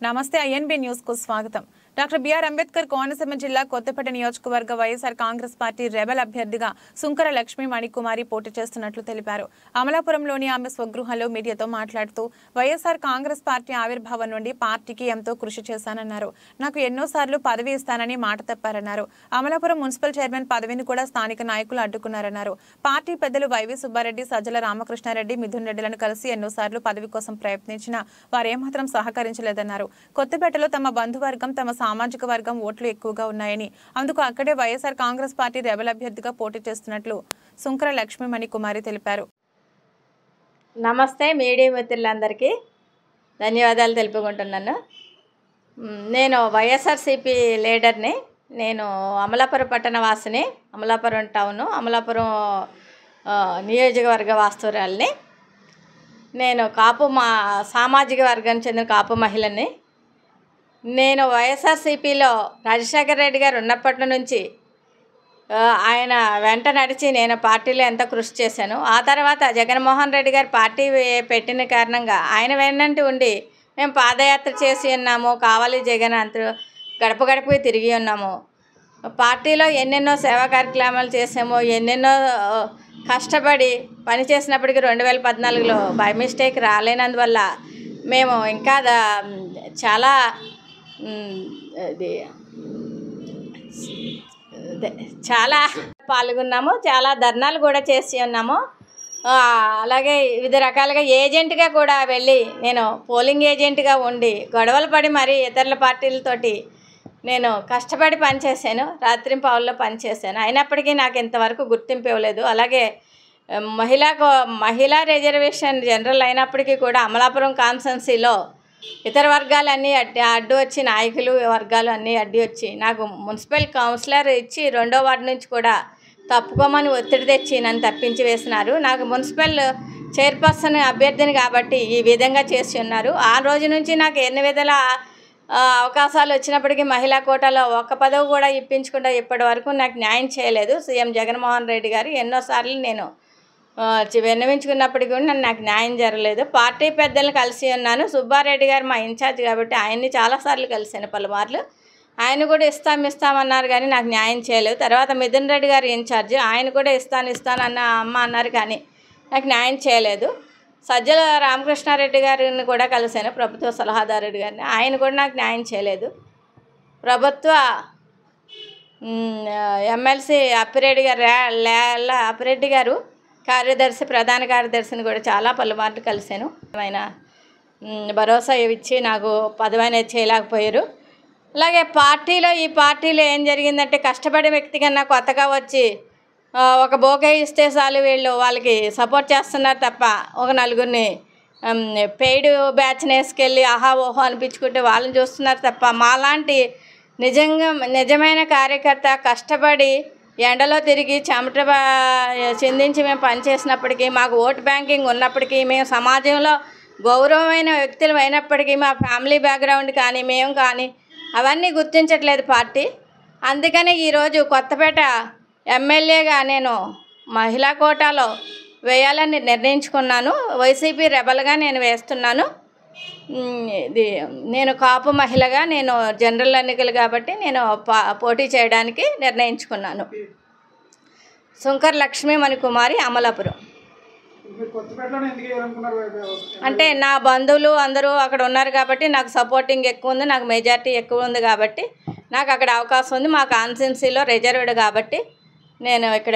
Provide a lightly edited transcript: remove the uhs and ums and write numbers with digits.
నమస్తే INB news కు స్వాగతం. డాక్టర్ బిఆర్ అంబేద్కర్ కోనసీమ జిల్లా కొత్తపేట నియోజకవర్గ వైఎస్ఆర్ కాంగ్రెస్ పార్టీ రెబెల్ అభ్యర్థిగా సుంకర లక్ష్మీ మణికుమారి పోటీ చేస్తున్నట్లు తెలిపారు. అమలాపురంలోని ఆమె స్వగృహంలో మీడియాతో మాట్లాడుతూ వైఎస్ఆర్ కాంగ్రెస్ పార్టీ ఆవిర్భావం నుండి పార్టీకి ఎంతో కృషి చేశానన్నారు. నాకు ఎన్నోసార్లు పదవి ఇస్తానని మాట తప్పారన్నారు. అమలాపురం మున్సిపల్ చైర్మన్ పదవిని కూడా స్థానిక నాయకులు అడ్డుకున్నారన్నారు. పార్టీ పెద్దలు వైవి సుబ్బారెడ్డి, సజ్జల రామకృష్ణారెడ్డి, మిథున్ రెడ్డిలను కలిసి ఎన్నోసార్లు పదవి కోసం ప్రయత్నించినా వారేమాత్రం సహకరించలేదన్నారు. కొత్తపేటలో తమ బంధువర్గం, తమ సామాజిక వర్గం ఓట్లు ఎక్కువగా ఉన్నాయని, అందుకు అక్కడే వైఎస్ఆర్ కాంగ్రెస్ పార్టీ రెబెల్ అభ్యర్థిగా పోటీ చేస్తున్నట్లు సుంకర లక్ష్మీ మణికుమారి తెలిపారు. నమస్తే మీడియా మిత్రులందరికీ ధన్యవాదాలు తెలుపుకుంటున్నాను. నేను వైఎస్ఆర్సీపీ లీడర్ని. నేను అమలాపురం పట్టణ వాసిని, అమలాపురం టౌను, అమలాపురం నియోజకవర్గ వాస్తవురాలిని. నేను కాపు సామాజిక వర్గానికి చెందిన కాపు మహిళని. నేను వైఎస్ఆర్సీపీలో రాజశేఖర రెడ్డి గారు ఉన్నప్పటి నుంచి ఆయన వెంట నడిచి నేను పార్టీలో ఎంతో కృషి చేశాను. ఆ తర్వాత జగన్మోహన్ రెడ్డి గారు పార్టీ పెట్టిన కారణంగా ఆయన వెన్నంటి ఉండి మేము పాదయాత్ర చేసి ఉన్నాము. కావాలి జగన్ అంతా గడప గడపకి తిరిగి ఉన్నాము. పార్టీలో ఎన్నెన్నో సేవా కార్యక్రమాలు చేసాము. ఎన్నెన్నో కష్టపడి పని చేసినప్పటికీ 2014లో బై మిస్టేక్ రాలేనందువల్ల మేము ఇంకా చాలా చాలా పాల్గొన్నాము. చాలా ధర్నాలు కూడా చేసి ఉన్నాము. అలాగే వివిధ రకాలుగా ఏజెంట్గా కూడా వెళ్ళి నేను పోలింగ్ ఏజెంట్గా ఉండి గొడవలు పడి మరీ ఇతరుల పార్టీలతోటి నేను కష్టపడి పనిచేశాను. రాత్రింపవల్లో పనిచేశాను. అయినప్పటికీ నాకు ఇంతవరకు గుర్తింపు ఇవ్వలేదు. అలాగే మహిళా రిజర్వేషన్ జనరల్ అయినప్పటికీ కూడా అమలాపురం కాన్స్టిట్యున్సీలో ఇతర వర్గాలన్నీ అడ్డు వచ్చి, నాయకులు వర్గాలు అన్నీ అడ్డు వచ్చి నాకు మున్సిపల్ కౌన్సిలర్ ఇచ్చి 2వ వార్డు నుంచి కూడా తప్పుకోమని ఒత్తిడి తెచ్చి నన్ను తప్పించి వేసినారు. నాకు మున్సిపల్ చైర్పర్సన్ అభ్యర్థిని కాబట్టి ఈ విధంగా చేసి ఉన్నారు. ఆ రోజు నుంచి నాకు ఎన్ని విధాల అవకాశాలు వచ్చినప్పటికీ మహిళా కోటాలో ఒక్క పదవి కూడా ఇప్పించకుండా ఇప్పటి వరకు నాకు న్యాయం చేయలేదు సీఎం జగన్మోహన్ రెడ్డి గారు. ఎన్నోసార్లు నేను విన్నవించుకున్నప్పటికీ కూడా నాకు న్యాయం జరగలేదు. పార్టీ పెద్దలు కలిసి ఉన్నాను. సుబ్బారెడ్డి గారు మా ఇన్ఛార్జ్ కాబట్టి ఆయన్ని చాలాసార్లు కలిశాను పలుమార్లు. ఆయన కూడా ఇస్తామన్నారు కానీ నాకు న్యాయం చేయలేదు. తర్వాత మిథున్ రెడ్డి గారు ఇన్ఛార్జ్, ఆయన కూడా ఇస్తాను అన్న అమ్మ అన్నారు కానీ నాకు న్యాయం చేయలేదు. సజ్జల రామకృష్ణారెడ్డి గారిని కూడా కలిశాను, ప్రభుత్వ సలహాదారుడు గారిని. ఆయన కూడా నాకు న్యాయం చేయలేదు. ప్రభుత్వ ఎమ్మెల్సీ అప్పిరెడ్డి గారు అప్పిరెడ్డి గారు కార్యదర్శి, ప్రధాన కార్యదర్శిని కూడా చాలా పలుమార్లు కలిశాను. ఆయన భరోసా ఇచ్చి నాకు పదవి అనేది చేయలేకపోయారు. అలాగే ఈ పార్టీలో ఏం జరిగిందంటే కష్టపడే వ్యక్తి కన్నా కొత్తగా వచ్చి ఒక బోకే ఇస్తే చాలు వీళ్ళు వాళ్ళకి సపోర్ట్ చేస్తున్నారు తప్ప ఒక నలుగురిని పెయిడ్ బ్యాచ్ని వేసుకెళ్ళి ఆహా ఓహో అనిపించుకుంటే వాళ్ళని చూస్తున్నారు తప్ప మాలాంటి నిజమైన కార్యకర్త కష్టపడి ఎండలో తిరిగి చెమట చిందించి మేము పనిచేసినప్పటికీ, మాకు ఓట్ బ్యాంకింగ్ ఉన్నప్పటికీ, మేము సమాజంలో గౌరవమైన వ్యక్తులు అయినప్పటికీ మా ఫ్యామిలీ బ్యాక్గ్రౌండ్ కానీ మేము కానీ అవన్నీ గుర్తించట్లేదు పార్టీ. అందుకని ఈరోజు కొత్తపేట ఎమ్మెల్యేగా నేను మహిళా కోటాలో వేయాలని నిర్ణయించుకున్నాను. వైసీపీ రెబల్గా నేను వేస్తున్నాను. నేను కాపు మహిళగా నేను జనరల్ ఎన్నికలు కాబట్టి నేను పోటీ చేయడానికి నిర్ణయించుకున్నాను. సుంకర లక్ష్మీ మణికుమారి, అమలాపురం. అంటే నా బంధువులు అందరూ అక్కడ ఉన్నారు కాబట్టి నాకు సపోర్టింగ్ ఎక్కువ ఉంది, నాకు మెజార్టీ ఎక్కువ ఉంది కాబట్టి నాకు అక్కడ అవకాశం ఉంది. మా కాన్స్టిట్యున్సీలో రిజర్వ్డ్ కాబట్టి నేను ఇక్కడ